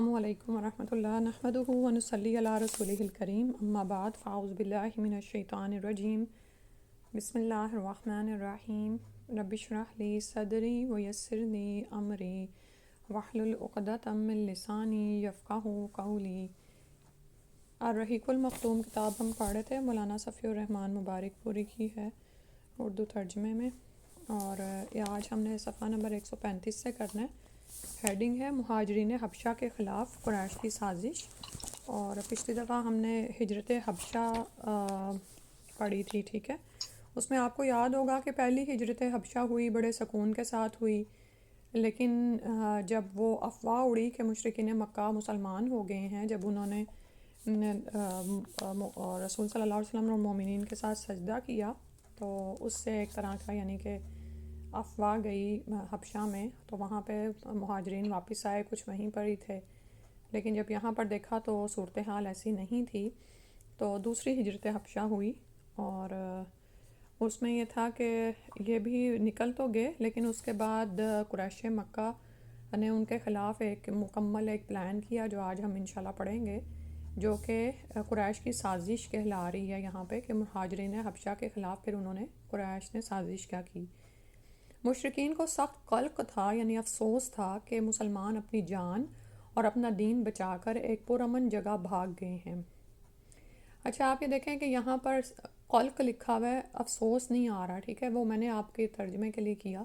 السلام علیکم ورحمۃ اللہ نحمدہ ونصلی علی رسولہ الکریم اما بعد فاعوذ باللہ من الشیطان الرجیم بسم اللہ الرحمن الرحیم رب اشرح لی صدری ویسر لی امری واحلل عقدۃ من لسانی یفقہوا قولی۔ الرحیق المختوم کتاب ہم پڑھ رہے تھے، مولانا صفی الرحمن مبارک پوری کی ہے اردو ترجمے میں، اور آج ہم نے صفحہ نمبر 135 سے کرنا ہے۔ ہیڈنگ ہے مہاجرین حبشہ کے خلاف قریش کی سازش، اور پچھلی دفعہ ہم نے ہجرت حبشہ پڑھی تھی، ٹھیک ہے۔ اس میں آپ کو یاد ہوگا کہ پہلی ہجرت حبشہ ہوئی بڑے سکون کے ساتھ ہوئی، لیکن جب وہ افواہ اڑی کہ مشرکین مکہ مسلمان ہو گئے ہیں، جب انہوں نے رسول صلی اللہ علیہ وسلم اور مومنین کے ساتھ سجدہ کیا، تو اس سے ایک طرح کا یعنی کہ افواہ گئی حبشہ میں، تو وہاں پہ مہاجرین واپس آئے، کچھ وہیں پر ہی تھے، لیکن جب یہاں پر دیکھا تو صورتحال ایسی نہیں تھی، تو دوسری ہجرت حبشہ ہوئی، اور اس میں یہ تھا کہ یہ بھی نکل تو گئے، لیکن اس کے بعد قریش مکہ نے ان کے خلاف ایک مکمل پلان کیا جو آج ہم انشاءاللہ پڑھیں گے، جو کہ قریش کی سازش کہلا رہی ہے یہاں پہ، کہ مہاجرین حبشہ کے خلاف پھر انہوں نے قریش نے سازش کیا کی۔ مشرکین کو سخت قلق تھا، یعنی افسوس تھا کہ مسلمان اپنی جان اور اپنا دین بچا کر ایک پرامن جگہ بھاگ گئے ہیں۔ اچھا، آپ یہ دیکھیں کہ یہاں پر قلق لکھا ہوا ہے، افسوس نہیں آ رہا، ٹھیک ہے، وہ میں نے آپ کے ترجمے کے لیے کیا،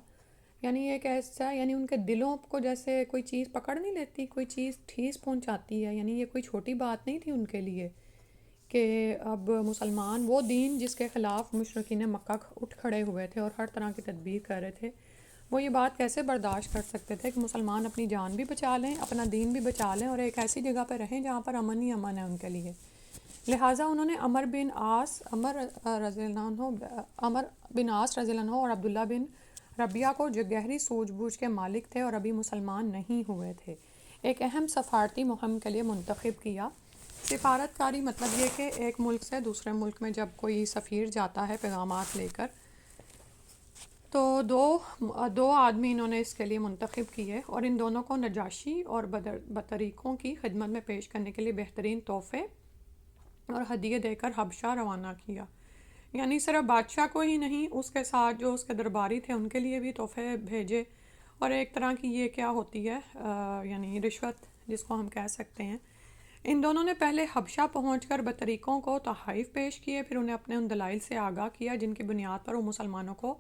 یعنی ایک ایسا، یعنی ان کے دلوں کو جیسے کوئی چیز پکڑ نہیں لیتی، کوئی چیز ٹھیس پہنچاتی ہے، یعنی یہ کوئی چھوٹی بات نہیں تھی ان کے لیے کہ اب مسلمان، وہ دین جس کے خلاف مشرکین مکہ اٹھ کھڑے ہوئے تھے اور ہر طرح کی تدبیر کر رہے تھے، وہ یہ بات کیسے برداشت کر سکتے تھے کہ مسلمان اپنی جان بھی بچا لیں، اپنا دین بھی بچا لیں، اور ایک ایسی جگہ پہ رہیں جہاں پر امن ہی امن ہے ان کے لیے۔ لہٰذا انہوں نے عمر بن عاص رضی اللہ عنہ اور عبداللہ بن ربیعہ کو، جو گہری سوجھ بوجھ کے مالک تھے اور ابھی مسلمان نہیں ہوئے تھے، ایک اہم سفارتی مہم کے لیے منتخب کیا۔ سفارت کاری مطلب یہ کہ ایک ملک سے دوسرے ملک میں جب کوئی سفیر جاتا ہے پیغامات لے کر، تو دو آدمی انہوں نے اس کے لیے منتخب کیے، اور ان دونوں کو نجاشی اور بطریقوں کی خدمت میں پیش کرنے کے لیے بہترین تحفے اور ہدیے دے کر حبشہ روانہ کیا۔ یعنی صرف بادشاہ کو ہی نہیں، اس کے ساتھ جو اس کے درباری تھے ان کے لیے بھی تحفے بھیجے، اور ایک طرح کی یہ کیا ہوتی ہے یعنی رشوت جس کو ہم کہہ سکتے ہیں۔ ان دونوں نے پہلے حبشہ پہنچ کر بطریقوں کو تحائف پیش کیے، پھر انہیں اپنے ان دلائل سے آگاہ کیا جن کی بنیاد پر وہ مسلمانوں کو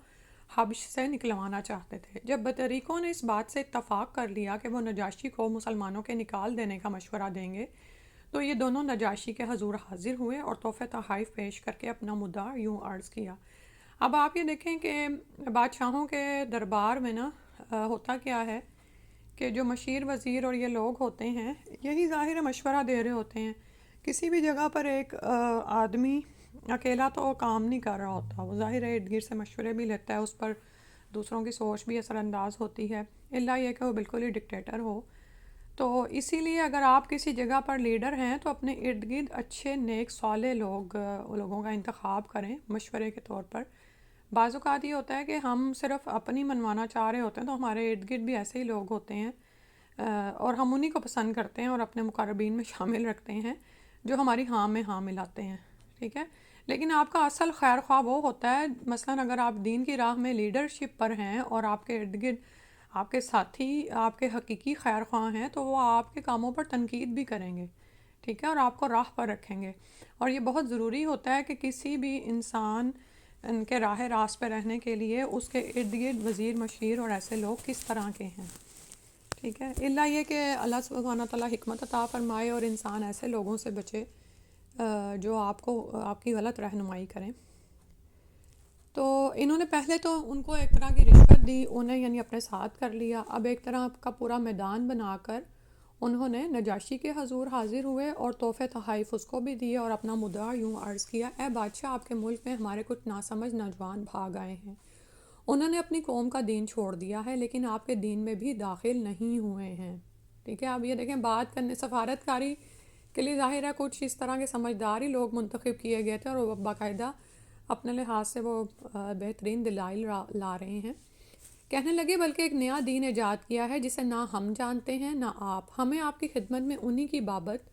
حبش سے نکلوانا چاہتے تھے۔ جب بطریقوں نے اس بات سے اتفاق کر لیا کہ وہ نجاشی کو مسلمانوں کے نکال دینے کا مشورہ دیں گے، تو یہ دونوں نجاشی کے حضور حاضر ہوئے اور تحفے تحائف پیش کر کے اپنا مدعا یوں عرض کیا۔ اب آپ یہ دیکھیں کہ بادشاہوں کے دربار میں نا ہوتا کیا ہے کہ جو مشیر وزیر اور یہ لوگ ہوتے ہیں، یہی ظاہر مشورہ دے رہے ہوتے ہیں۔ کسی بھی جگہ پر ایک آدمی اکیلا تو کام نہیں کر رہا ہوتا، وہ ظاہر ہے ارد گرد سے مشورے بھی لیتا ہے، اس پر دوسروں کی سوچ بھی اثر انداز ہوتی ہے، الا یہ کہ وہ بالکل ہی ڈکٹیٹر ہو۔ تو اسی لیے اگر آپ کسی جگہ پر لیڈر ہیں تو اپنے ارد گرد اچھے نیک صالح لوگوں کا انتخاب کریں مشورے کے طور پر۔ بعض اوقات یہ ہوتا ہے کہ ہم صرف اپنی منوانا چاہ رہے ہوتے ہیں، تو ہمارے ارد گرد بھی ایسے ہی لوگ ہوتے ہیں، اور ہم انہی کو پسند کرتے ہیں اور اپنے مقربین میں شامل رکھتے ہیں جو ہماری ہاں میں ہاں ملاتے ہیں، ٹھیک ہے۔ لیکن آپ کا اصل خیر خواہ وہ ہوتا ہے، مثلا اگر آپ دین کی راہ میں لیڈرشپ پر ہیں اور آپ کے ارد گرد آپ کے ساتھی آپ کے حقیقی خیر خواہ ہیں، تو وہ آپ کے کاموں پر تنقید بھی کریں گے، ٹھیک ہے، اور آپ کو راہ پر رکھیں گے۔ اور یہ بہت ضروری ہوتا ہے کہ کسی بھی انسان ان کے راہ راست پہ رہنے کے لیے اس کے ارد گرد وزیر مشیر اور ایسے لوگ کس طرح کے ہیں، ٹھیک ہے، الا یہ کہ اللہ سبحانہ تعالیٰ حکمت عطا فرمائے اور انسان ایسے لوگوں سے بچے جو آپ کی غلط رہنمائی کریں۔ تو انہوں نے پہلے تو ان کو ایک طرح کی رشوت دی، انہیں یعنی اپنے ساتھ کر لیا۔ اب ایک طرح کا پورا میدان بنا کر انہوں نے نجاشی کے حضور حاضر ہوئے اور تحفے تحائف اس کو بھی دیے، اور اپنا مدعا یوں عرض کیا: اے بادشاہ، آپ کے ملک میں ہمارے کچھ ناسمجھ نوجوان بھاگ آئے ہیں، انہوں نے اپنی قوم کا دین چھوڑ دیا ہے، لیکن آپ کے دین میں بھی داخل نہیں ہوئے ہیں، ٹھیک ہے۔ اب یہ دیکھیں، بات کرنے سفارت کاری کے لیے ظاہر ہے کچھ اس طرح کے سمجھدار ہی لوگ منتخب کیے گئے تھے، اور وہ باقاعدہ اپنے لحاظ سے وہ بہترین دلائل لا رہے ہیں کہنے لگے بلکہ ایک نیا دین ایجاد کیا ہے جسے نہ ہم جانتے ہیں نہ آپ. ہمیں آپ کی خدمت میں انہی کی بابت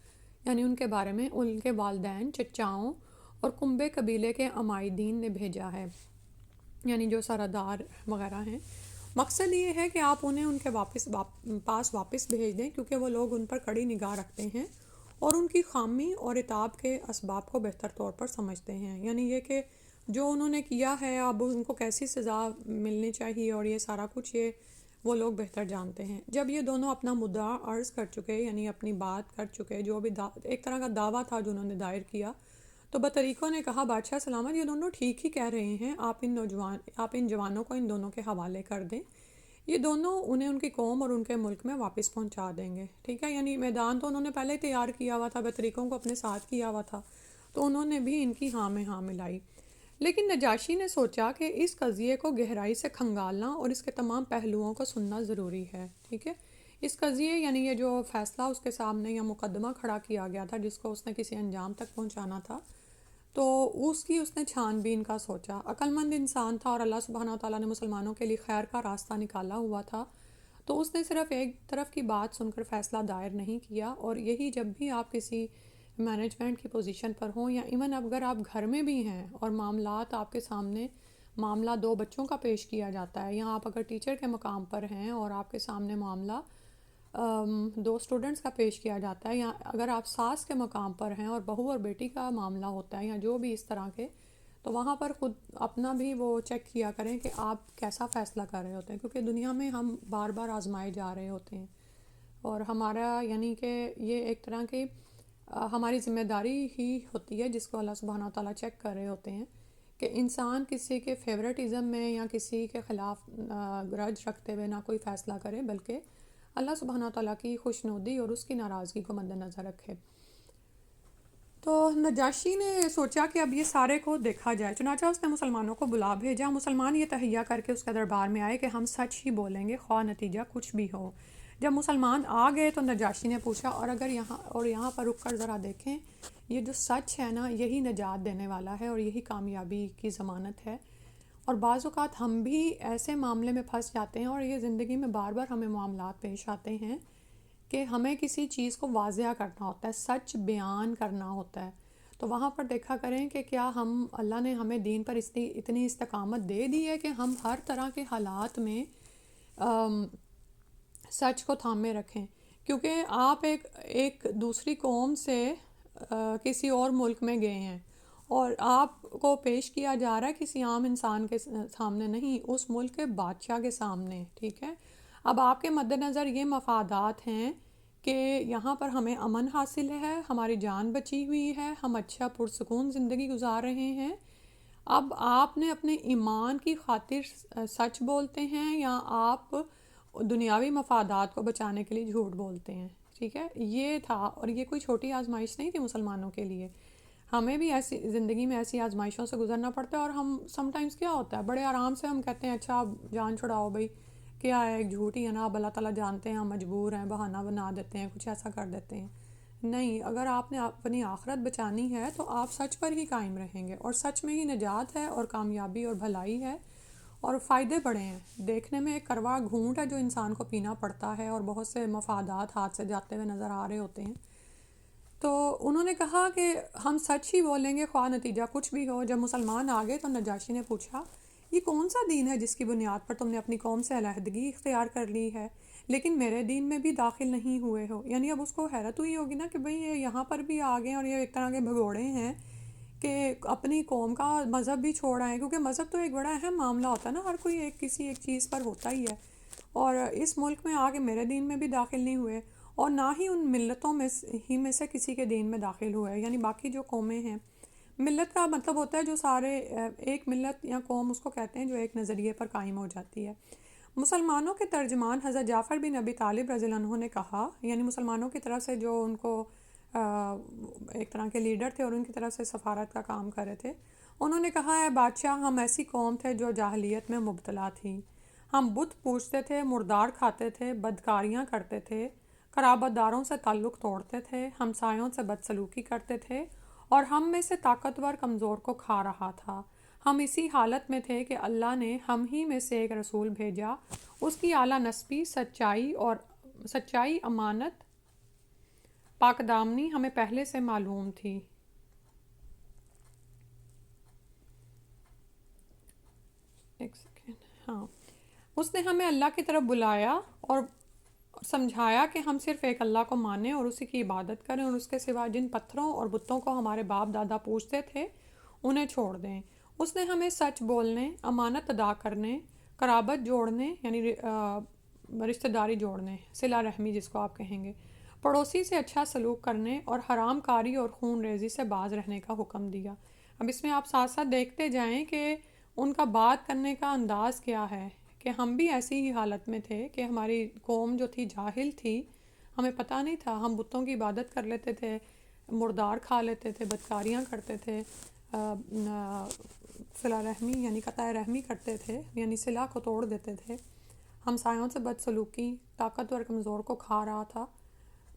یعنی ان کے بارے میں ان کے والدین، چچاؤں اور کنبے قبیلے کے عمائدین نے بھیجا ہے، یعنی جو سردار وغیرہ ہیں. مقصد یہ ہے کہ آپ انہیں ان کے پاس واپس بھیج دیں، کیونکہ وہ لوگ ان پر کڑی نگاہ رکھتے ہیں اور ان کی خامی اور عتاب کے اسباب کو بہتر طور پر سمجھتے ہیں. یعنی یہ کہ جو انہوں نے کیا ہے اب ان کو کیسی سزا ملنی چاہیے اور یہ سارا کچھ یہ وہ لوگ بہتر جانتے ہیں. جب یہ دونوں اپنا مدعا عرض کر چکے، یعنی اپنی بات کر چکے، جو بھی ایک طرح کا دعویٰ تھا جو انہوں نے دائر کیا، تو بطریقوں نے کہا بادشاہ سلامت، یہ دونوں ٹھیک ہی کہہ رہے ہیں، آپ ان جوانوں کو ان دونوں کے حوالے کر دیں، یہ دونوں انہیں ان کی قوم اور ان کے ملک میں واپس پہنچا دیں گے. ٹھیک ہے، یعنی میدان تو انہوں نے پہلے ہی تیار کیا ہوا تھا، بطریقوں کو اپنے ساتھ کیا ہوا تھا، تو انہوں نے بھی ان کی ہاں میں ہاں ملائی. لیکن نجاشی نے سوچا کہ اس قضیے کو گہرائی سے کھنگالنا اور اس کے تمام پہلوؤں کو سننا ضروری ہے. ٹھیک ہے، اس قضیے یعنی یہ جو فیصلہ اس کے سامنے یا مقدمہ کھڑا کیا گیا تھا جس کو اس نے کسی انجام تک پہنچانا تھا، تو اس نے چھان بین کا سوچا. عقل مند انسان تھا اور اللہ سبحانہ و تعالیٰ نے مسلمانوں کے لیے خیر کا راستہ نکالا ہوا تھا، تو اس نے صرف ایک طرف کی بات سن کر فیصلہ دائر نہیں کیا. اور یہی جب بھی آپ کسی مینجمنٹ کی پوزیشن پر ہوں یا ایون اگر آپ گھر میں بھی ہیں اور معاملات آپ کے سامنے معاملہ دو بچوں کا پیش کیا جاتا ہے، یا آپ اگر ٹیچر کے مقام پر ہیں اور آپ کے سامنے معاملہ دو اسٹوڈنٹس کا پیش کیا جاتا ہے، یا اگر آپ ساس کے مقام پر ہیں اور بہو اور بیٹی کا معاملہ ہوتا ہے یا جو بھی اس طرح کے، تو وہاں پر خود اپنا بھی وہ چیک کیا کریں کہ آپ کیسا فیصلہ کر رہے ہوتے ہیں، کیونکہ دنیا میں ہم بار بار آزمائے جا رہے ہوتے ہیں اور ہمارا یعنی کہ یہ ایک طرح کی ہماری ذمہ داری ہی ہوتی ہے جس کو اللہ سبحانہ وتعالیٰ چیک کر رہے ہوتے ہیں کہ انسان کسی کے فیوریٹزم میں یا کسی کے خلاف گرج رکھتے ہوئے نہ کوئی فیصلہ کرے، بلکہ اللہ سبحانہ وتعالیٰ کی خوشنودی اور اس کی ناراضگی کو مد نظر رکھے. تو نجاشی نے سوچا کہ اب یہ سارے کو دیکھا جائے، چنانچہ اس نے مسلمانوں کو بلا بھیجا. مسلمان یہ تہیہ کر کے اس کے دربار میں آئے کہ ہم سچ ہی بولیں گے خواہ نتیجہ کچھ بھی ہو. جب مسلمان آ گئے تو نجاشی نے پوچھا اور یہاں پر رک کر ذرا دیکھیں، یہ جو سچ ہے نا یہی نجات دینے والا ہے اور یہی کامیابی کی ضمانت ہے. اور بعض اوقات ہم بھی ایسے معاملے میں پھنس جاتے ہیں اور یہ زندگی میں بار بار ہمیں معاملات پیش آتے ہیں کہ ہمیں کسی چیز کو واضح کرنا ہوتا ہے، سچ بیان کرنا ہوتا ہے. تو وہاں پر دیکھا کریں کہ کیا اللہ نے ہمیں دین پر اتنی استقامت دے دی ہے کہ ہم ہر طرح کے حالات میں سچ کو تھامے رکھیں. کیونکہ آپ ایک دوسری قوم سے کسی اور ملک میں گئے ہیں اور آپ کو پیش کیا جا رہا ہے کسی عام انسان کے سامنے نہیں، اس ملک کے بادشاہ کے سامنے. ٹھیک ہے، اب آپ کے مد نظر یہ مفادات ہیں کہ یہاں پر ہمیں امن حاصل ہے، ہماری جان بچی ہوئی ہے، ہم اچھا پرسکون زندگی گزار رہے ہیں. اب آپ نے اپنے ایمان کی خاطر سچ بولتے ہیں یا آپ دنیاوی مفادات کو بچانے کے لیے جھوٹ بولتے ہیں. ٹھیک ہے، یہ تھا. اور یہ کوئی چھوٹی آزمائش نہیں تھی مسلمانوں کے لیے، ہمیں بھی ایسی زندگی میں ایسی آزمائشوں سے گزرنا پڑتا ہے. اور ہم سم ٹائمز کیا ہوتا ہے بڑے آرام سے ہم کہتے ہیں اچھا آپ جان چھڑاؤ بھائی، کیا ہے ایک جھوٹ ہی ہے نا، اب اللہ تعالیٰ جانتے ہیں ہم مجبور ہیں، بہانہ بنا دیتے ہیں، کچھ ایسا کر دیتے ہیں. نہیں، اگر آپ نے اپنی آخرت بچانی ہے تو آپ سچ پر ہی قائم رہیں گے، اور سچ میں ہی نجات ہے اور کامیابی اور بھلائی ہے اور فائدے بڑے ہیں. دیکھنے میں ایک کروا گھونٹ ہے جو انسان کو پینا پڑتا ہے اور بہت سے مفادات ہاتھ سے جاتے ہوئے نظر آ رہے ہوتے ہیں. تو انہوں نے کہا کہ ہم سچ ہی بولیں گے خواہ نتیجہ کچھ بھی ہو. جب مسلمان آ گئے تو نجاشی نے پوچھا یہ کون سا دین ہے جس کی بنیاد پر تم نے اپنی قوم سے علیحدگی اختیار کر لی ہے لیکن میرے دین میں بھی داخل نہیں ہوئے ہو؟ یعنی اب اس کو حیرت ہوئی ہوگی نا کہ بھئی یہ یہاں پر بھی آ گئے اور یہ ایک طرح کے بھگوڑے ہیں کہ اپنی قوم کا مذہب بھی چھوڑ آئے، کیونکہ مذہب تو ایک بڑا اہم معاملہ ہوتا ہے نا، ہر کوئی کسی ایک چیز پر ہوتا ہی ہے. اور اس ملک میں آ کے میرے دین میں بھی داخل نہیں ہوئے اور نہ ہی ان ملتوں میں سے کسی کے دین میں داخل ہوئے. یعنی باقی جو قومیں ہیں، ملت کا مطلب ہوتا ہے جو سارے ایک ملت یا قوم اس کو کہتے ہیں جو ایک نظریے پر قائم ہو جاتی ہے. مسلمانوں کے ترجمان حضرت جعفر بن ابی طالب رضی اللہ عنہ نے کہا، یعنی مسلمانوں کی طرف سے جو ان کو ایک طرح کے لیڈر تھے اور ان کی طرف سے سفارت کا کام کر رہے تھے، انہوں نے کہا ہے بادشاہ، ہم ایسی قوم تھے جو جاہلیت میں مبتلا تھی. ہم بت پوجتے تھے، مردار کھاتے تھے، بدکاریاں کرتے تھے، قرابت داروں سے تعلق توڑتے تھے، ہمسایوں سے بدسلوکی کرتے تھے اور ہم میں سے طاقتور کمزور کو کھا رہا تھا. ہم اسی حالت میں تھے کہ اللہ نے ہم ہی میں سے ایک رسول بھیجا، اس کی اعلیٰ نسبی، سچائی، امانت، پاک دامنی ہمیں پہلے سے معلوم تھی۔ ایک سیکنڈ، ہاں، اس نے ہمیں اللہ کی طرف بلایا اور سمجھایا کہ ہم صرف ایک اللہ کو مانیں اور اسی کی عبادت کریں، اور اس کے سوا جن پتھروں اور بتوں کو ہمارے باپ دادا پوجتے تھے انہیں چھوڑ دیں۔ اس نے ہمیں سچ بولنے، امانت ادا کرنے، قرابت جوڑنے یعنی رشتہ داری جوڑنے، صلہ رحمی جس کو آپ کہیں گے، پڑوسی سے اچھا سلوک کرنے اور حرام کاری اور خون ریزی سے باز رہنے کا حکم دیا۔ اب اس میں آپ ساتھ ساتھ دیکھتے جائیں کہ ان کا بات کرنے کا انداز کیا ہے، کہ ہم بھی ایسی ہی حالت میں تھے کہ ہماری قوم جو تھی جاہل تھی، ہمیں پتہ نہیں تھا، ہم بتوں کی عبادت کر لیتے تھے، مردار کھا لیتے تھے، بدکاریاں کرتے تھے، صلہ رحمی یعنی قطع رحمی کرتے تھے، یعنی صلہ کو توڑ دیتے تھے، ہمسایوں سے بدسلوکی، طاقتور کمزور کو کھا رہا تھا۔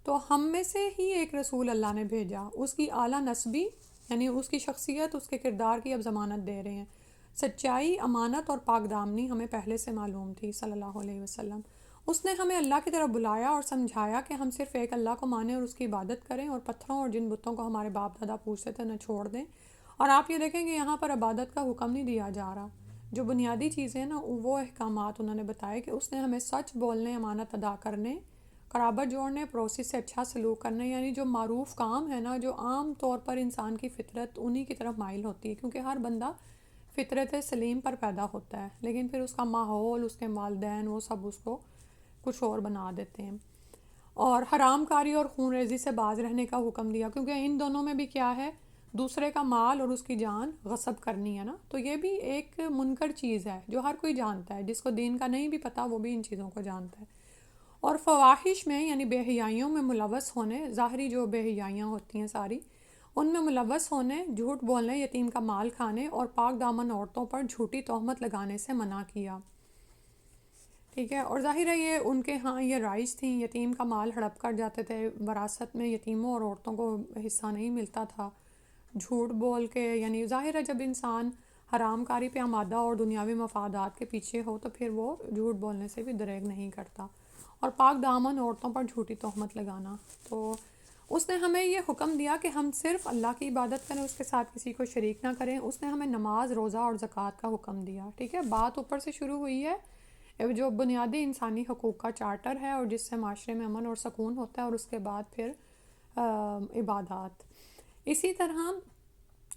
تو ہم میں سے ہی ایک رسول اللہ نے بھیجا، اس کی اعلیٰ نسبی یعنی اس کی شخصیت، اس کے کردار کی اب ضمانت دے رہے ہیں، سچائی، امانت اور پاک دامنی ہمیں پہلے سے معلوم تھی صلی اللہ علیہ وسلم۔ اس نے ہمیں اللہ کی طرف بلایا اور سمجھایا کہ ہم صرف ایک اللہ کو مانیں اور اس کی عبادت کریں، اور پتھروں اور جن بتوں کو ہمارے باپ دادا پوجتے تھے انہیں چھوڑ دیں۔ اور آپ یہ دیکھیں کہ یہاں پر عبادت کا حکم نہیں دیا جا رہا، جو بنیادی چیزیں نا وہ احکامات انہوں نے بتائے کہ اس نے ہمیں سچ بولنے، امانت ادا کرنے، قرابت جوڑنے، پڑوسی سے اچھا سلوک کرنے، یعنی جو معروف کام ہے نا، جو عام طور پر انسان کی فطرت انہی کی طرف مائل ہوتی ہے، کیونکہ ہر بندہ فطرت سلیم پر پیدا ہوتا ہے، لیکن پھر اس کا ماحول، اس کے والدین، وہ سب اس کو کچھ اور بنا دیتے ہیں۔ اور حرام کاری اور خون ریزی سے باز رہنے کا حکم دیا، کیونکہ ان دونوں میں بھی کیا ہے، دوسرے کا مال اور اس کی جان غصب کرنی ہے نا، تو یہ بھی ایک منکر چیز ہے جو ہر کوئی جانتا ہے، جس کو دین کا نہیں بھی پتہ وہ بھی ان چیزوں کو جانتا ہے۔ اور فواحش میں یعنی بے حیائیوں میں ملوث ہونے، ظاہری جو بے حیائیاں ہوتی ہیں ساری، ان میں ملوث ہونے، جھوٹ بولنے، یتیم کا مال کھانے اور پاک دامن عورتوں پر جھوٹی تہمت لگانے سے منع کیا۔ ٹھیک ہے، اور ظاہر ہے یہ ان کے ہاں یہ رائج تھیں، یتیم کا مال ہڑپ کر جاتے تھے، وراثت میں یتیموں اور عورتوں کو حصہ نہیں ملتا تھا۔ جھوٹ بول کے یعنی ظاہر ہے جب انسان حرام کاری پہ آمادہ اور دنیاوی مفادات کے پیچھے ہو تو پھر وہ جھوٹ بولنے سے بھی دریغ نہیں کرتا، اور پاک دامن عورتوں پر جھوٹی تہمت لگانا۔ تو اس نے ہمیں یہ حکم دیا کہ ہم صرف اللہ کی عبادت کریں، اس کے ساتھ کسی کو شریک نہ کریں۔ اس نے ہمیں نماز، روزہ اور زکوٰۃ کا حکم دیا۔ ٹھیک ہے، بات اوپر سے شروع ہوئی ہے جو بنیادی انسانی حقوق کا چارٹر ہے اور جس سے معاشرے میں امن اور سکون ہوتا ہے، اور اس کے بعد پھر عبادات۔ اسی طرح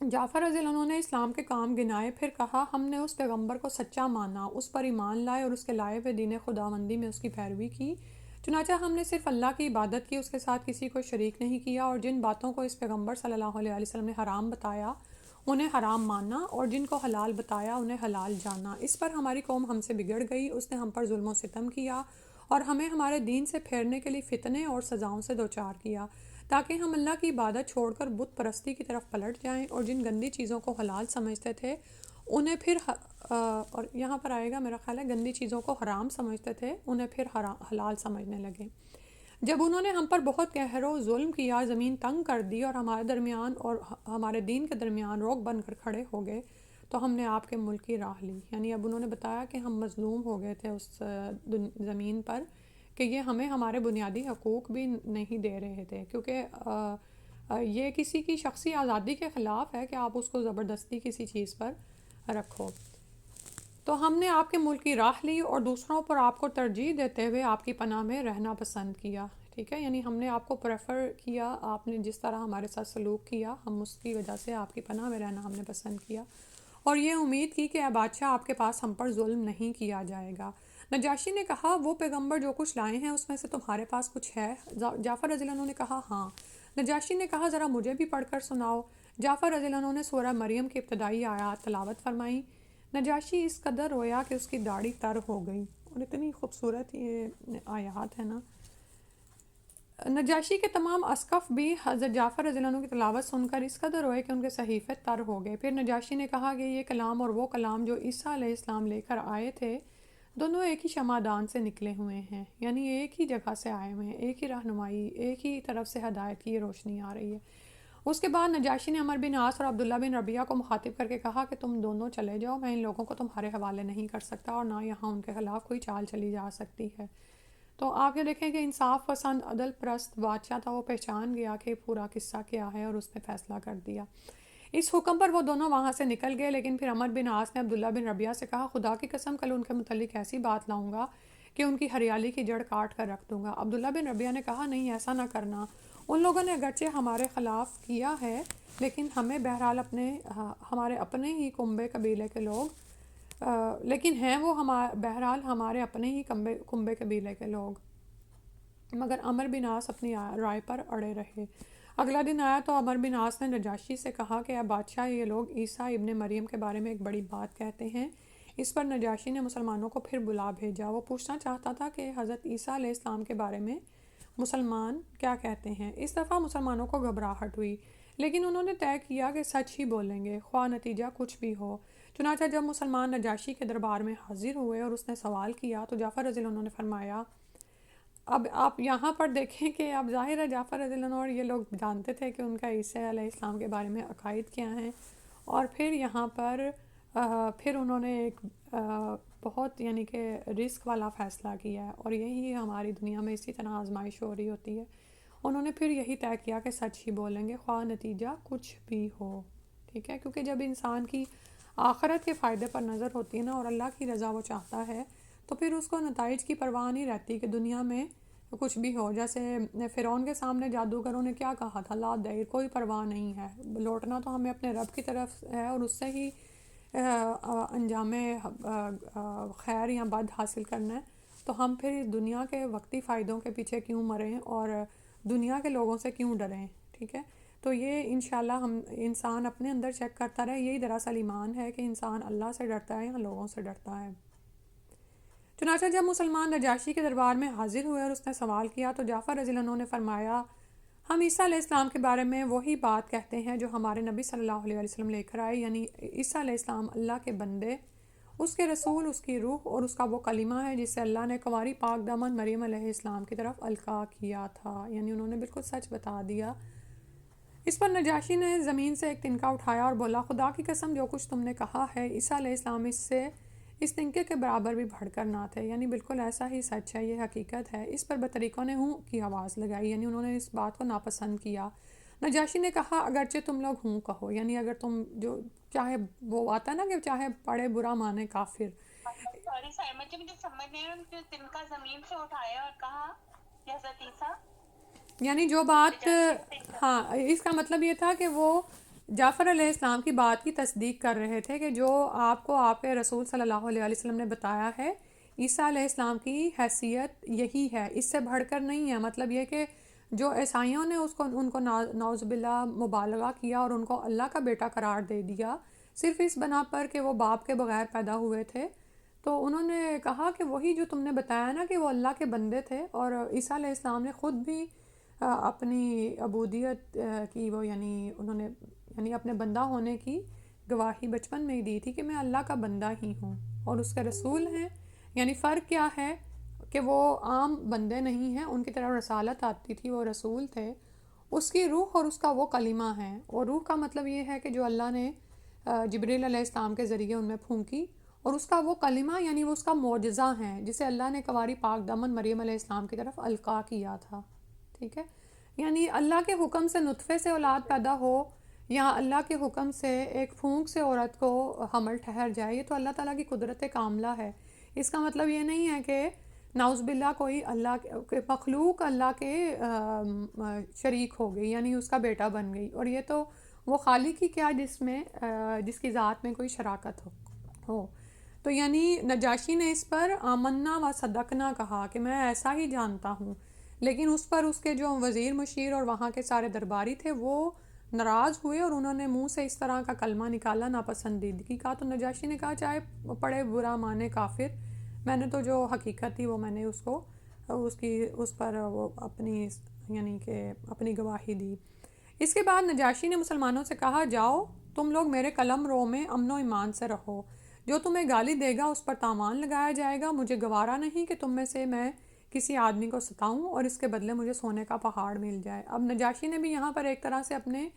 جعفر رضی اللہ عنہ نے اسلام کے کام گنائے، پھر کہا ہم نے اس پیغمبر کو سچا مانا، اس پر ایمان لائے اور اس کے لائے ہوئے دین خداوندی میں اس کی پیروی کی، چنانچہ ہم نے صرف اللہ کی عبادت کی، اس کے ساتھ کسی کو شریک نہیں کیا، اور جن باتوں کو اس پیغمبر صلی اللہ علیہ وسلم نے حرام بتایا انہیں حرام ماننا، اور جن کو حلال بتایا انہیں حلال جاننا۔ اس پر ہماری قوم ہم سے بگڑ گئی، اس نے ہم پر ظلم و ستم کیا اور ہمیں ہمارے دین سے پھیرنے کے لیے فتنے اور سزاؤں سے دوچار کیا، تاکہ ہم اللہ کی عبادت چھوڑ کر بت پرستی کی طرف پلٹ جائیں، اور جن گندی چیزوں کو حلال سمجھتے تھے انہیں پھر اور یہاں پر آئے گا میرا خیال ہے گندی چیزوں کو حرام سمجھتے تھے انہیں پھر حلال سمجھنے لگے۔ جب انہوں نے ہم پر بہت قہر و ظلم کیا، زمین تنگ کر دی اور ہمارے درمیان اور ہمارے دین کے درمیان روک بن کر کھڑے ہو گئے، تو ہم نے آپ کے ملک کی راہ لی۔ یعنی اب انہوں نے بتایا کہ ہم مظلوم ہو گئے تھے اس زمین پر، کہ یہ ہمیں ہمارے بنیادی حقوق بھی نہیں دے رہے تھے، کیونکہ یہ کسی کی شخصی آزادی کے خلاف ہے کہ آپ اس کو زبردستی کسی چیز پر رکھو۔ تو ہم نے آپ کے ملک کی راہ لی اور دوسروں پر آپ کو ترجیح دیتے ہوئے آپ کی پناہ میں رہنا پسند کیا۔ ٹھیک ہے، یعنی ہم نے آپ کو پریفر کیا، آپ نے جس طرح ہمارے ساتھ سلوک کیا، ہم اس کی وجہ سے آپ کی پناہ میں رہنا ہم نے پسند کیا، اور یہ امید کی کہ اے بادشاہ آپ کے پاس ہم پر ظلم نہیں کیا جائے گا۔ نجاشی نے کہا وہ پیغمبر جو کچھ لائے ہیں اس میں سے تمہارے پاس کچھ ہے؟ جعفر رضی اللہ عنہ نے کہا ہاں۔ نجاشی نے کہا ذرا مجھے بھی پڑھ کر سناؤ۔ جعفر رضی اللہ عنہ نے سورہ مریم کی ابتدائی آیات تلاوت فرمائیں۔ نجاشی اس قدر رویا کہ اس کی داڑھی تر ہو گئی، اور اتنی خوبصورت یہ آیات ہے نا۔ نجاشی کے تمام اسقف بھی حضرت جعفر رضی اللہ عنہ کی تلاوت سن کر اس قدر روئے کہ ان کے صحیفے تر ہو گئے۔ پھر نجاشی نے کہا کہ یہ کلام اور وہ کلام جو عیسیٰ علیہ السلام لے کر آئے تھے دونوں ایک ہی شمعدان سے نکلے ہوئے ہیں، یعنی ایک ہی جگہ سے آئے ہوئے ہیں، ایک ہی رہنمائی، ایک ہی طرف سے ہدایت کی روشنی آ رہی ہے۔ اس کے بعد نجاشی نے عمر بن عاص اور عبداللہ بن ربیعہ کو مخاطب کر کے کہا کہ تم دونوں چلے جاؤ، میں ان لوگوں کو تمہارے حوالے نہیں کر سکتا اور نہ یہاں ان کے خلاف کوئی چال چلی جا سکتی ہے۔ تو آپ یہ دیکھیں کہ انصاف پسند عدل پرست بادشاہ تھا، وہ پہچان گیا کہ پورا قصہ کیا ہے اور اس نے فیصلہ کر دیا۔ اس حکم پر وہ دونوں وہاں سے نکل گئے، لیکن پھر عمر بن عاص نے عبداللہ بن ربیعہ سے کہا خدا کی قسم کل ان کے متعلق ایسی بات لاؤں گا کہ ان کی ہریالی کی جڑ کاٹ کر رکھ دوں گا۔ عبداللہ بن ربیعہ نے کہا نہیں، ایسا نہ کرنا، ان لوگوں نے اگرچہ ہمارے خلاف کیا ہے لیکن ہمیں بہرحال ہمارے اپنے ہی کنبے قبیلے کے لوگ لیکن ہیں وہ بہرحال ہمارے اپنے ہی کنبے قبیلے کے لوگ۔ مگر عمر بن عاص اپنی رائے پر اڑے رہے۔ اگلا دن آیا تو عمر بن عاص نے نجاشی سے کہا کہ اے بادشاہ، یہ لوگ عیسیٰ ابن مریم کے بارے میں ایک بڑی بات کہتے ہیں۔ اس پر نجاشی نے مسلمانوں کو پھر بلا بھیجا۔ وہ پوچھنا چاہتا تھا کہ حضرت عیسیٰ علیہ السلام کے بارے میں مسلمان کیا کہتے ہیں۔ اس دفعہ مسلمانوں کو گھبراہٹ ہوئی، لیکن انہوں نے طے کیا کہ سچ ہی بولیں گے، خواہ نتیجہ کچھ بھی ہو۔ چنانچہ جب مسلمان نجاشی کے دربار میں حاضر ہوئے اور اس نے سوال کیا تو جعفر رضی اللہ عنہ نے فرمایا، اب آپ یہاں پر دیکھیں کہ اب ظاہر ہے جعفر رضی اللہ عنہ اور یہ لوگ جانتے تھے کہ ان کا عیسیٰ علیہ السلام کے بارے میں عقائد کیا ہیں، اور پھر یہاں پر پھر انہوں نے ایک بہت یعنی کہ رسک والا فیصلہ کیا ہے، اور یہی ہماری دنیا میں اسی طرح آزمائش ہو رہی ہوتی ہے۔ انہوں نے پھر یہی طے کیا کہ سچ ہی بولیں گے، خواہ نتیجہ کچھ بھی ہو، ٹھیک ہے، کیونکہ جب انسان کی آخرت کے فائدے پر نظر ہوتی ہے نا اور اللہ کی رضا وہ چاہتا ہے تو پھر اس کو نتائج کی پرواہ نہیں رہتی کہ دنیا میں کچھ بھی ہو۔ جیسے فرعون کے سامنے جادوگروں نے کیا کہا تھا، لا دیر، کوئی پرواہ نہیں ہے، لوٹنا تو ہمیں اپنے رب کی طرف ہے اور اس سے ہی انجام خیر یا بد حاصل کرنا ہے، تو ہم پھر دنیا کے وقتی فائدوں کے پیچھے کیوں مریں اور دنیا کے لوگوں سے کیوں ڈریں، ٹھیک ہے۔ تو یہ انشاءاللہ ہم انسان اپنے اندر چیک کرتا رہے، یہی دراصل ایمان ہے کہ انسان اللہ سے ڈرتا ہے یا لوگوں سے ڈرتا ہے۔ چنانچہ جب مسلمان نجاشی کے دربار میں حاضر ہوئے اور اس نے سوال کیا تو جعفر رضی اللہ عنہ نے فرمایا، ہم عیسیٰ علیہ السلام کے بارے میں وہی بات کہتے ہیں جو ہمارے نبی صلی اللہ علیہ وسلم لے کر آئے، یعنی عیسیٰ علیہ السلام اللہ کے بندے، اس کے رسول، اس کی روح اور اس کا وہ کلمہ ہے جس سے اللہ نے کنواری پاک دامن مریم علیہ السلام کی طرف القاء کیا تھا، یعنی انہوں نے بالکل سچ بتا دیا۔ اس پر نجاشی نے زمین سے ایک تنکا اٹھایا اور بولا، خدا کی قسم جو کچھ تم نے کہا ہے، عیسیٰ علیہ السلام اس تنکے کے برابر بھی بڑھ کر نہ تھے، یعنی بالکل ایسا ہی سچ ہے، یہ حقیقت ہے۔ اس پر بطریقوں نے ہوں کی آواز لگائی، یعنی انہوں نے اس بات کو ناپسند کیا۔ نجاشی نے کہا اگرچہ تم لوگ ہوں کہو، یعنی اگر تم جو چاہے وہ آتا ہے نا کہ چاہے پڑھے برا مانے کافر۔ سوری سائمہ جی، مجھے سمجھ نہیں آیا کہ تنکا زمین سے اٹھایا اور کہا کہ حضرت عیسیٰ، یعنی جو بات، نجاشی نے ہاں اس کا مطلب یہ تھا کہ وہ جعفر علیہ السلام کی بات کی تصدیق کر رہے تھے کہ جو آپ کو آپ کے رسول صلی اللہ علیہ وسلم نے بتایا ہے، عیسیٰ علیہ السلام کی حیثیت یہی ہے، اس سے بڑھ کر نہیں ہے۔ مطلب یہ کہ جو عیسائیوں نے ان کو نعوذ باللہ مبالغہ کیا اور ان کو اللہ کا بیٹا قرار دے دیا صرف اس بنا پر کہ وہ باپ کے بغیر پیدا ہوئے تھے، تو انہوں نے کہا کہ وہی جو تم نے بتایا نا کہ وہ اللہ کے بندے تھے، اور عیسیٰ علیہ السلام نے خود بھی اپنی عبودیت کی وہ یعنی انہوں نے یعنی اپنے بندہ ہونے کی گواہی بچپن میں ہی دی تھی کہ میں اللہ کا بندہ ہی ہوں اور اس کے رسول ہیں۔ یعنی فرق کیا ہے کہ وہ عام بندے نہیں ہیں، ان کی طرف رسالت آتی تھی، وہ رسول تھے، اس کی روح اور اس کا وہ کلمہ ہے، اور روح کا مطلب یہ ہے کہ جو اللہ نے جبریل علیہ السلام کے ذریعے ان میں پھونکی، اور اس کا وہ کلمہ یعنی وہ اس کا معجزہ ہے جسے اللہ نے کنواری پاک دامن مریم علیہ السلام کی طرف القاء کیا تھا، ٹھیک ہے۔ یعنی اللہ کے حکم سے نطفے سے اولاد پیدا ہو یا اللہ کے حکم سے ایک پھونک سے عورت کو حمل ٹھہر جائے، یہ تو اللہ تعالیٰ کی قدرت کاملہ ہے۔ اس کا مطلب یہ نہیں ہے کہ نعوذ باللہ کوئی اللہ کے مخلوق اللہ کے شریک ہو گئی، یعنی اس کا بیٹا بن گئی، اور یہ تو وہ خالق ہی کیا جس کی ذات میں کوئی شراکت ہو۔ تو یعنی نجاشی نے اس پر آمنا و صدقنا کہا کہ میں ایسا ہی جانتا ہوں، لیکن اس پر اس کے جو وزیر مشیر اور وہاں کے سارے درباری تھے وہ ناراض ہوئے اور انہوں نے منہ سے اس طرح کا کلمہ نکالا ناپسندیدگی کا۔ تو نجاشی نے کہا چاہے پڑھے برا مانے کافر، میں نے تو جو حقیقت تھی وہ میں نے اس پر وہ اپنی یعنی کہ اپنی گواہی دی۔ اس کے بعد نجاشی نے مسلمانوں سے کہا جاؤ تم لوگ میرے قلم رو میں امن و ایمان سے رہو، جو تمہیں گالی دے گا اس پر تاوان لگایا جائے گا، مجھے گوارا نہیں کہ تم میں سے میں کسی آدمی کو ستاؤں اور اس کے بدلے مجھے سونے کا پہاڑ مل جائے۔ اب نجاشی نے بھی یہاں پر ایک طرح سے اپنے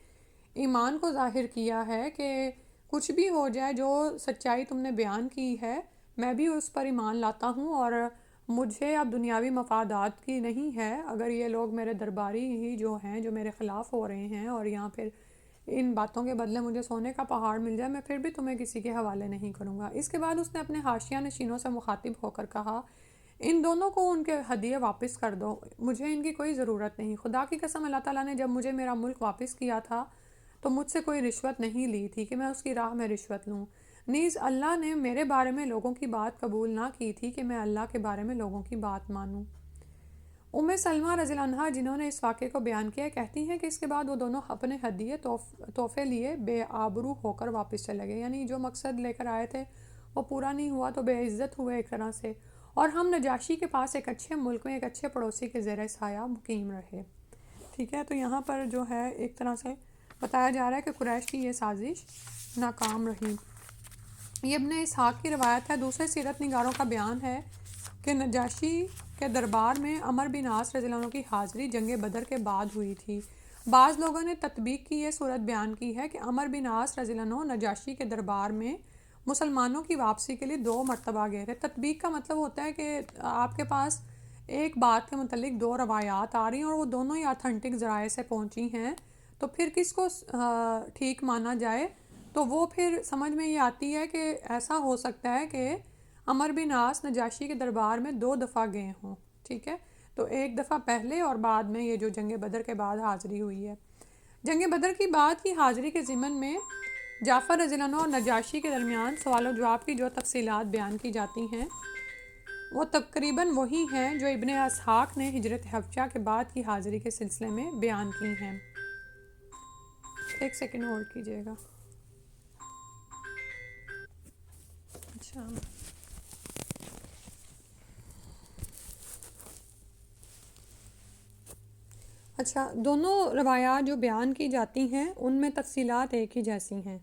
ایمان کو ظاہر کیا ہے کہ کچھ بھی ہو جائے، جو سچائی تم نے بیان کی ہے میں بھی اس پر ایمان لاتا ہوں، اور مجھے اب دنیاوی مفادات کی نہیں ہے۔ اگر یہ لوگ میرے درباری ہی جو ہیں جو میرے خلاف ہو رہے ہیں اور یہاں پھر ان باتوں کے بدلے مجھے سونے کا پہاڑ مل جائے، میں پھر بھی تمہیں کسی کے حوالے نہیں کروں گا۔ اس کے بعد اس نے اپنے حاشیہ نشینوں سے مخاطب ہو کر کہا، ان دونوں کو ان کے ہدیے واپس کر دو، مجھے ان کی کوئی ضرورت نہیں۔ خدا کی قسم اللہ تعالیٰ نے جب مجھے میرا ملک واپس کیا تھا تو مجھ سے کوئی رشوت نہیں لی تھی کہ میں اس کی راہ میں رشوت لوں، نیز اللہ نے میرے بارے میں لوگوں کی بات قبول نہ کی تھی کہ میں اللہ کے بارے میں لوگوں کی بات مانوں۔ سلمہ رضی اللہ عنہا جنہوں نے اس واقعے کو بیان کیا کہتی ہیں کہ اس کے بعد وہ دونوں اپنے ہدیے تحفے لیے بے آبرو ہو کر واپس چلے گئے، یعنی جو مقصد لے کر آئے تھے وہ پورا نہیں ہوا تو بے عزت ہوئے ایک طرح سے، اور ہم نجاشی کے پاس ایک اچھے ملک میں ایک اچھے پڑوسی کے زیر سایہ مقیم رہے۔ ٹھیک ہے، تو یہاں پر جو ہے ایک طرح سے بتایا جا رہا ہے کہ قریش کی یہ سازش ناکام رہی۔ یہ ابن اسحاق کی روایت ہے۔ دوسرے سیرت نگاروں کا بیان ہے کہ نجاشی کے دربار میں عمر بن عاص رضی اللہ عنہ کی حاضری جنگ بدر کے بعد ہوئی تھی۔ بعض لوگوں نے تطبیق کی یہ صورت بیان کی ہے کہ عمر بن عاص رضی اللہ عنہ نجاشی کے دربار میں مسلمانوں کی واپسی کے لیے 2 مرتبہ گئے تھے۔ تطبیق کا مطلب ہوتا ہے کہ آپ کے پاس ایک بات کے متعلق 2 روایات آ رہی ہیں اور وہ دونوں ہی آتھنٹک ذرائع سے پہنچی ہیں، تو پھر کس کو ٹھیک مانا جائے؟ تو وہ پھر سمجھ میں یہ آتی ہے کہ ایسا ہو سکتا ہے کہ عمر بن عاص نجاشی کے دربار میں 2 دفعہ گئے ہوں، ٹھیک ہے، تو ایک دفعہ پہلے اور بعد میں یہ جو جنگ بدر کے بعد حاضری ہوئی ہے۔ جنگ بدر کی بعد کی حاضری کے ضمن میں جعفر رضی اللہ عنہ اور نجاشی کے درمیان سوال و جواب کی جو تفصیلات بیان کی جاتی ہیں وہ تقریباً وہی ہیں جو ابن اسحاق نے ہجرت حبشہ کے بعد کی حاضری کے سلسلے میں بیان کی ہیں۔ ایک سیکنڈ ہولڈ کیجیے گا۔ اچھا، دونوں روایات جو بیان کی جاتی ہیں ان میں تفصیلات ایک ہی جیسی ہیں،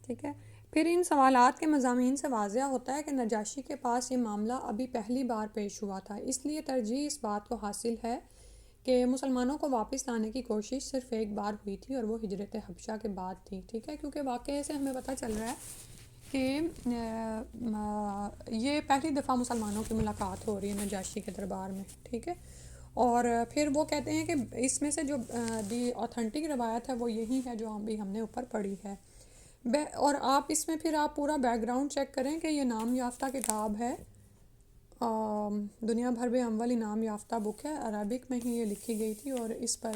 ٹھیک ہے۔ پھر ان سوالات کے مضامین سے واضح ہوتا ہے کہ نجاشی کے پاس یہ معاملہ ابھی پہلی بار پیش ہوا تھا، اس لیے ترجیح اس بات کو حاصل ہے کہ مسلمانوں کو واپس لانے کی کوشش صرف ایک بار ہوئی تھی اور وہ ہجرت حبشہ کے بعد تھی، ٹھیک ہے، کیونکہ واقعے سے ہمیں پتہ چل رہا ہے کہ یہ پہلی دفعہ مسلمانوں کی ملاقات ہو رہی ہے نجاشی کے دربار میں، ٹھیک ہے، اور پھر وہ کہتے ہیں کہ اس میں سے جو دی آتھنٹک روایت ہے وہ یہی ہے جو ہم نے اوپر پڑھی ہے، اور آپ اس میں پھر آپ پورا بیک گراؤنڈ چیک کریں کہ یہ نام یافتہ کتاب ہے، دنیا بھر میں اول انعام یافتہ بک ہے، عربک میں ہی یہ لکھی گئی تھی، اور اس پر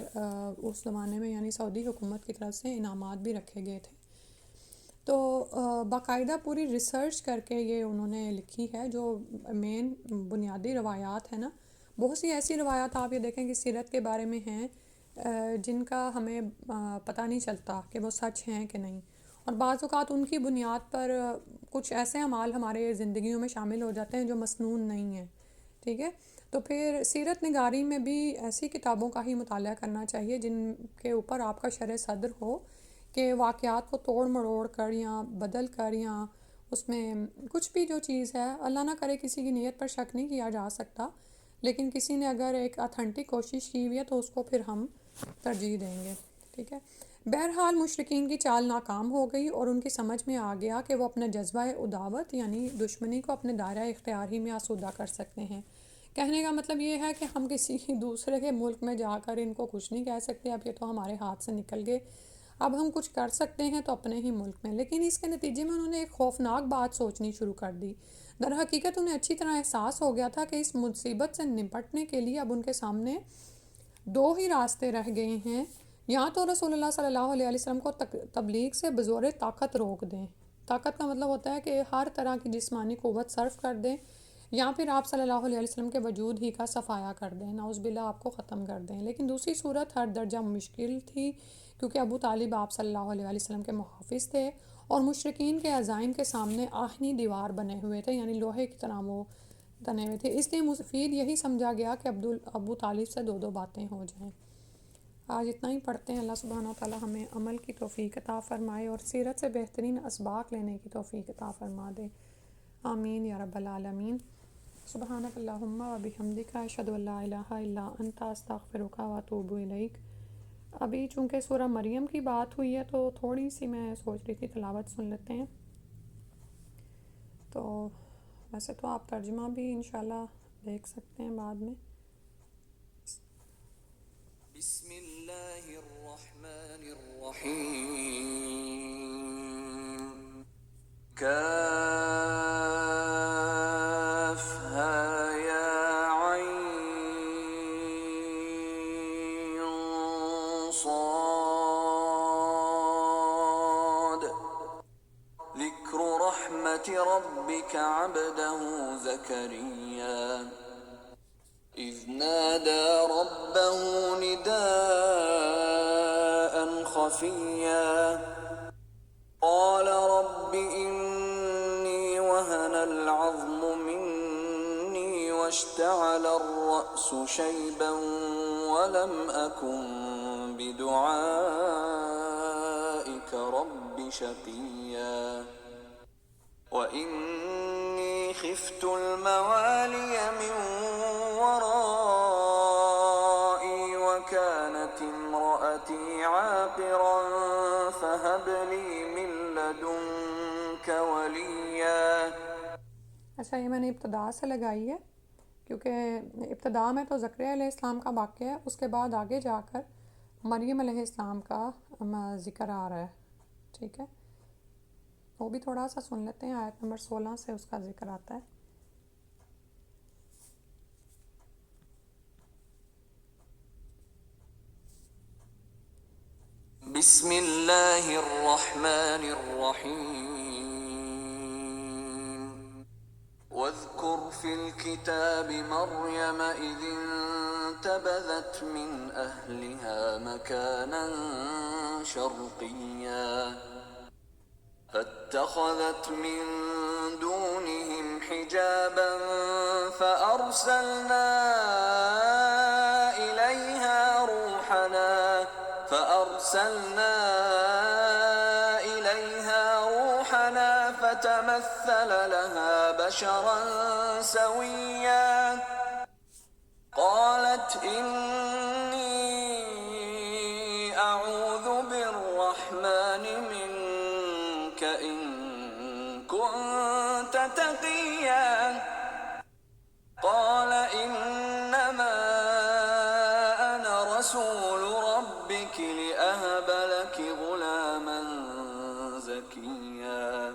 اس زمانے میں یعنی سعودی حکومت کی طرف سے انعامات بھی رکھے گئے تھے، تو باقاعدہ پوری ریسرچ کر کے یہ انہوں نے لکھی ہے۔ جو مین بنیادی روایات ہیں نا، بہت سی ایسی روایات آپ یہ دیکھیں کہ سیرت کے بارے میں ہیں جن کا ہمیں پتہ نہیں چلتا کہ وہ سچ ہیں کہ نہیں، اور بعض اوقات ان کی بنیاد پر کچھ ایسے اعمال ہمارے زندگیوں میں شامل ہو جاتے ہیں جو مسنون نہیں ہیں، ٹھیک ہے، تو پھر سیرت نگاری میں بھی ایسی کتابوں کا ہی مطالعہ کرنا چاہیے جن کے اوپر آپ کا شرح صدر ہو کہ واقعات کو توڑ مروڑ کر یا بدل کر یا اس میں کچھ بھی جو چیز ہے، اللہ نہ کرے کسی کی نیت پر شک نہیں کیا جا سکتا، لیکن کسی نے اگر ایک اتھینٹک کوشش کی ہوئی ہے تو اس کو پھر ہم ترجیح دیں گے، ٹھیک ہے۔ بہرحال مشرکین کی چال ناکام ہو گئی اور ان کی سمجھ میں آ گیا کہ وہ اپنا جذبہ عداوت یعنی دشمنی کو اپنے دائرہ اختیار ہی میں آسودہ کر سکتے ہیں۔ کہنے کا مطلب یہ ہے کہ ہم کسی دوسرے کے ملک میں جا کر ان کو کچھ نہیں کہہ سکتے، اب یہ تو ہمارے ہاتھ سے نکل گئے، اب ہم کچھ کر سکتے ہیں تو اپنے ہی ملک میں، لیکن اس کے نتیجے میں انہوں نے ایک خوفناک بات سوچنی شروع کر دی۔ در حقیقت انہیں اچھی طرح احساس ہو گیا تھا کہ اس مصیبت سے نپٹنے کے لیے اب ان کے سامنے 2 ہی راستے رہ گئے ہیں، یا تو رسول اللہ صلی اللہ علیہ وسلم کو تبلیغ سے بزور طاقت روک دیں، طاقت کا مطلب ہوتا ہے کہ ہر طرح کی جسمانی قوت صرف کر دیں، یا پھر آپ صلی اللہ علیہ وسلم کے وجود ہی کا صفایا کر دیں، نعوذ باللہ آپ کو ختم کر دیں، لیکن دوسری صورت ہر درجہ مشکل تھی کیونکہ ابو طالب آپ صلی اللہ علیہ وسلم کے محافظ تھے اور مشرکین کے عزائم کے سامنے آہنی دیوار بنے ہوئے تھے، یعنی لوہے کی طرح وہ بنے ہوئے تھے، اس لیے مفید یہی سمجھا گیا کہ ابو طالب سے 2 باتیں ہو جائیں۔ آج اتنا ہی پڑھتے ہیں۔ اللہ سبحانہ وتعالی ہمیں عمل کی توفیق عطا فرمائے اور سیرت سے بہترین اسباق لینے کی توفیق عطا فرما دے، آمین یا رب العالمین۔ سبحانک اللہم و بحمدک، اشہد ان لا الہ الا انت، استغفرک و اتوب الیک۔ ابھی چونکہ سورہ مریم کی بات ہوئی ہے تو تھوڑی سی میں سوچ رہی تھی تلاوت سن لیتے ہیں. تو ویسے تو آپ ترجمہ بھی انشاءاللہ دیکھ سکتے ہیں بعد میں. بسم اللہ الرحمن الرحیم کافہا یا عین صاد ذکر رحمت ربک عبدہ زکریا اذ نادى ربه نداء خفيا قال رب إني وهن العظم مني واشتعل الرأس شيبا ولم أكن بدعائك رب شقيا وإني خفت الموالي من ورائي وكانت امرأتي عاقرا فهب لي من لدنك وليا. اچھا، یہ میں نے ابتدا سے لگائی ہے کیونکہ ابتدا میں تو زکریا علیہ السلام کا واقعہ ہے، اس کے بعد آگے جا کر مریم علیہ السلام کا ذکر آ رہا ہے. ٹھیک ہے، وہ بھی تھوڑا سا سن لیتے ہیں. آیت نمبر 16 سے اس کا ذکر آتا ہے. بسم اللہ الرحمن الرحیم واذکر فی الكتاب مریم اذ انتبذت من اہلها مکانا شرقیا فاتخذت من دونهم حجابا فأرسلنا إليها روحنا فتمثل لها بشرا سويا قالت إني أعوذ بالرحمن منك إن كنت تقيا قال إنما أنا رسول ربك لأهب لك غلاما زكيا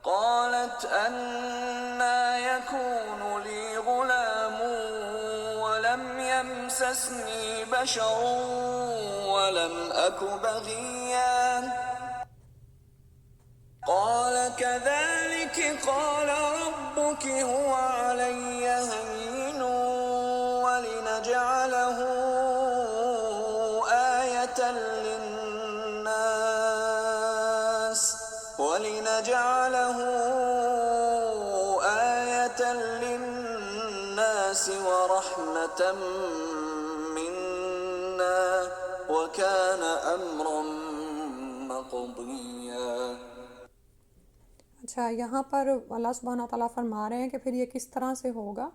قالت أنى يكون لي غلام ولم يمسسني بشر ولم أك بغيا قال كذلك قال ربك هو علي هين ولنجعله آية للناس ورحمة منا وكان أمرا مقضيا. اچھا، یہاں پر اللہ سبحانہ تعالیٰ فرما رہے ہیں کہ پھر یہ کس طرح سے ہوگا،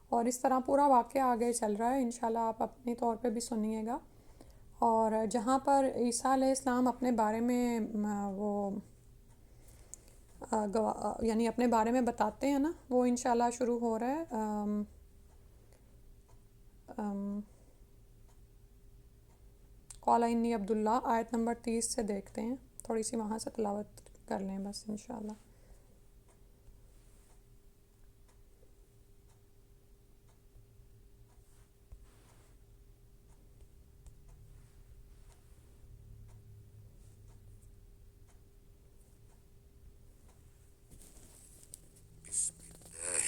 اور اس طرح پورا واقعہ آگے چل رہا ہے. انشاءاللہ آپ اپنے طور پہ بھی سنیے گا. اور جہاں پر عیسیٰ علیہ السلام اپنے بارے میں یعنی اپنے بارے میں بتاتے ہیں نا، وہ انشاءاللہ شروع ہو رہا ہے. قال انی عبداللہ، آیت نمبر 30 سے دیکھتے ہیں. تھوڑی سی وہاں سے تلاوت کر لیں بس انشاءاللہ.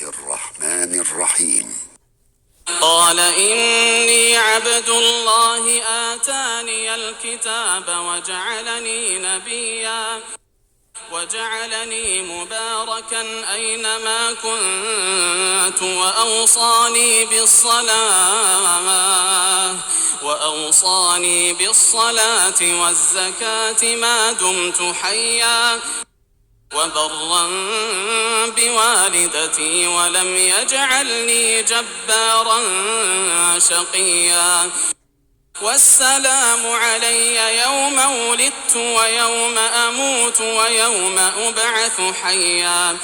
الرحمن الرحيم قال إني عبد الله آتاني الكتاب وجعلني نبيا وجعلني مباركا أينما كنت وأوصاني بالصلاة والزكاة ما دمت حيا وبرا بوالدتي ولم يجعلني جبارا شقيا والسلام علي يوم ولدت ويوم أموت ويوم أبعث حيا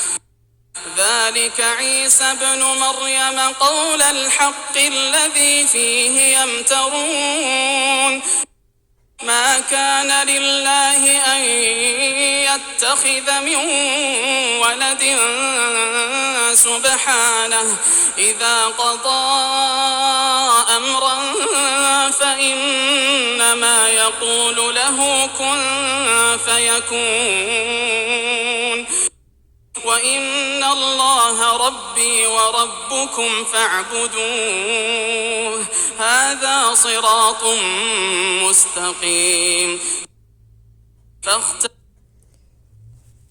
ذلك عيسى ابن مريم قول الحق الذي فيه يمترون ما كان لله أن يتخذ من ولد سبحانه إذا قضى أمرا فإنما يقول له كن فيكون وإن الله ربي وربكم فاعبدوه هذا صراط مستقيم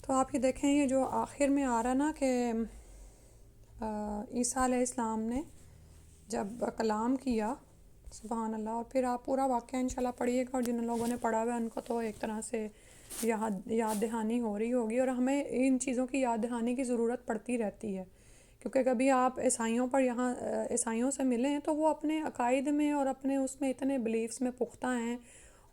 تو آپ یہ دیکھیں یہ جو آخر میں آ رہا نا کہ عیسیٰ علیہ السلام نے جب کلام کیا، سبحان اللہ، اور پھر آپ پورا واقعہ انشاءاللہ پڑھیے گا، اور جن لوگوں نے پڑھا ہوا ہے ان کو تو ایک طرح سے یاد دہانی ہو رہی ہوگی، اور ہمیں ان چیزوں کی یاد دہانی کی ضرورت پڑتی رہتی ہے، کیونکہ کبھی آپ عیسائیوں پر یہاں عیسائیوں سے ملیں تو وہ اپنے عقائد میں اور اپنے اس میں اتنے بلیفز میں پختہ ہیں،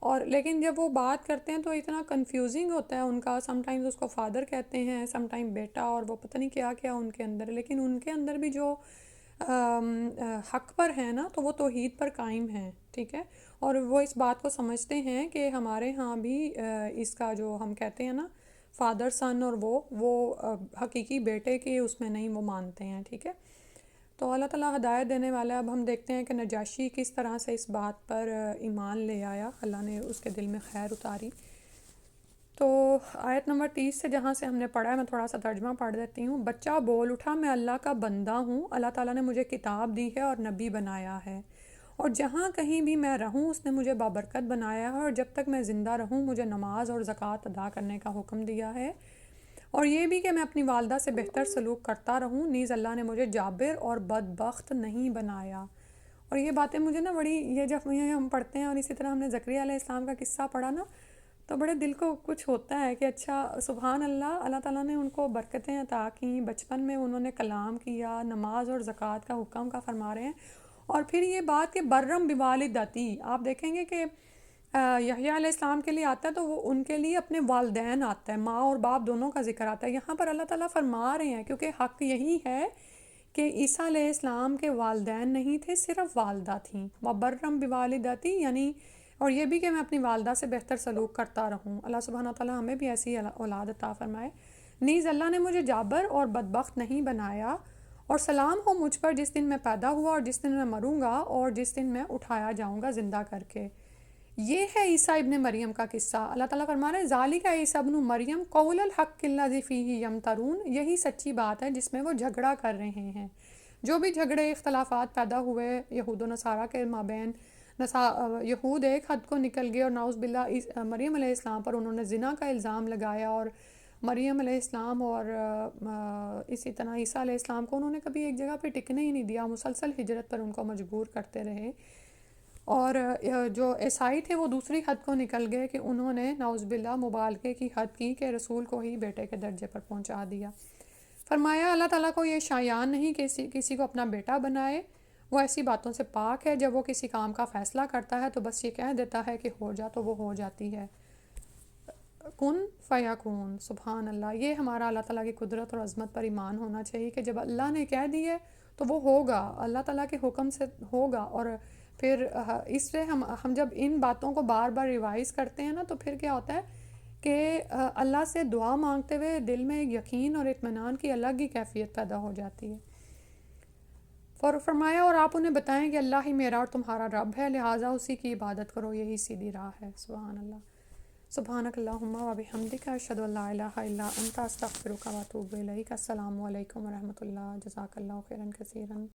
اور لیکن جب وہ بات کرتے ہیں تو اتنا کنفیوزنگ ہوتا ہے ان کا، سم ٹائمز اس کو فادر کہتے ہیں، سم ٹائم بیٹا، اور وہ پتہ نہیں کیا کیا ان کے اندر، لیکن ان کے اندر بھی جو حق پر ہیں نا تو وہ توحید پر قائم ہیں، ٹھیک ہے، اور وہ اس بات کو سمجھتے ہیں کہ ہمارے ہاں بھی اس کا جو ہم کہتے ہیں نا فادر سن، اور وہ حقیقی بیٹے کے اس میں نہیں وہ مانتے ہیں، ٹھیک ہے۔ تو اللہ تعالیٰ ہدایت دینے والا ہے۔ اب ہم دیکھتے ہیں کہ نجاشی کس طرح سے اس بات پر ایمان لے آیا، اللہ نے اس کے دل میں خیر اتاری۔ تو آیت نمبر 30 سے جہاں سے ہم نے پڑھا ہے میں تھوڑا سا ترجمہ پڑھ دیتی ہوں۔ بچہ بول اٹھا، میں اللہ کا بندہ ہوں، اللہ تعالیٰ نے مجھے کتاب دی ہے اور نبی بنایا ہے، اور جہاں کہیں بھی میں رہوں اس نے مجھے بابرکت بنایا ہے، اور جب تک میں زندہ رہوں مجھے نماز اور زکوٰۃ ادا کرنے کا حکم دیا ہے، اور یہ بھی کہ میں اپنی والدہ سے بہتر سلوک کرتا رہوں، نیز اللہ نے مجھے جابر اور بدبخت نہیں بنایا۔ اور یہ باتیں مجھے نا بڑی، یہ جب ہم پڑھتے ہیں، اور اسی طرح ہم نے زکریا علیہ السلام کا قصہ پڑھا نا تو بڑے دل کو کچھ ہوتا ہے کہ اچھا سبحان اللہ، اللہ تعالیٰ نے ان کو برکتیں عطا کیں، بچپن میں انہوں نے کلام کیا، نماز اور زکوٰۃ کا حکم کا فرما رہے ہیں، اور پھر یہ بات کہ برم بوالدتی، آپ دیکھیں گے کہ یحییٰ علیہ السلام کے لیے آتا ہے تو وہ ان کے لیے اپنے والدین آتا ہے، ماں اور باپ دونوں کا ذکر آتا ہے، یہاں پر اللہ تعالیٰ فرما رہے ہیں کیونکہ حق یہی ہے کہ عیسیٰ علیہ السلام کے والدین نہیں تھے، صرف والدہ تھیں، وبرم بوالدتی، یعنی اور یہ بھی کہ میں اپنی والدہ سے بہتر سلوک کرتا رہوں۔ اللہ سبحانہ تعالیٰ ہمیں بھی ایسی اولاد عطا فرمائے۔ نیز اللہ نے مجھے جابر اور بدبخت نہیں بنایا، اور سلام ہو مجھ پر جس دن میں پیدا ہوا اور جس دن میں مروں گا اور جس دن میں اٹھایا جاؤں گا زندہ کر کے۔ یہ ہے عیسیٰ ابن مریم کا قصہ۔ اللہ تعالیٰ فرما رہے ہیں ذالک عیسیٰ ابن مریم قول الحق الذی فیہ یمترون، یہی سچی بات ہے جس میں وہ جھگڑا کر رہے ہیں۔ جو بھی جھگڑے اختلافات پیدا ہوئے یہود و نصارہ کے مابین، یہود ایک حد کو نکل گئے اور نعوذ باللہ مریم علیہ السلام پر انہوں نے زنا کا الزام لگایا، اور مریم علیہ السلام اور اسی طرح عیسیٰ علیہ السلام کو انہوں نے کبھی ایک جگہ پہ ٹکنے ہی نہیں دیا، مسلسل ہجرت پر ان کو مجبور کرتے رہے، اور جو عیسائی تھے وہ دوسری حد کو نکل گئے کہ انہوں نے نعوذ باللہ مبالغے کی حد کی کہ رسول کو ہی بیٹے کے درجے پر پہنچا دیا۔ فرمایا اللہ تعالیٰ کو یہ شایان نہیں کہ کسی کو اپنا بیٹا بنائے، وہ ایسی باتوں سے پاک ہے، جب وہ کسی کام کا فیصلہ کرتا ہے تو بس یہ کہہ دیتا ہے کہ ہو جا تو وہ ہو جاتی ہے، کن فیکون، سبحان اللہ۔ یہ ہمارا اللہ تعالیٰ کی قدرت اور عظمت پر ایمان ہونا چاہیے کہ جب اللہ نے کہہ دی ہے تو وہ ہوگا، اللہ تعالیٰ کے حکم سے ہوگا، اور پھر اس سے ہم جب ان باتوں کو بار بار ریوائز کرتے ہیں نا تو پھر کیا ہوتا ہے کہ اللہ سے دعا مانگتے ہوئے دل میں ایک یقین اور اطمینان کی الگ ہی کیفیت پیدا ہو جاتی ہے۔ فرمایا اور آپ انہیں بتائیں کہ اللہ ہی میرا اور تمہارا رب ہے، لہٰذا اسی کی عبادت کرو، یہی سیدھی راہ ہے۔ سبحان اللہ، سبحانک اللہم و بحمدک، اشہد ان لا الہ الا انت، استغفرک و اتوب الیک۔ السلام علیکم و رحمۃ اللہ، جزاک اللہ خیرا کثیرا۔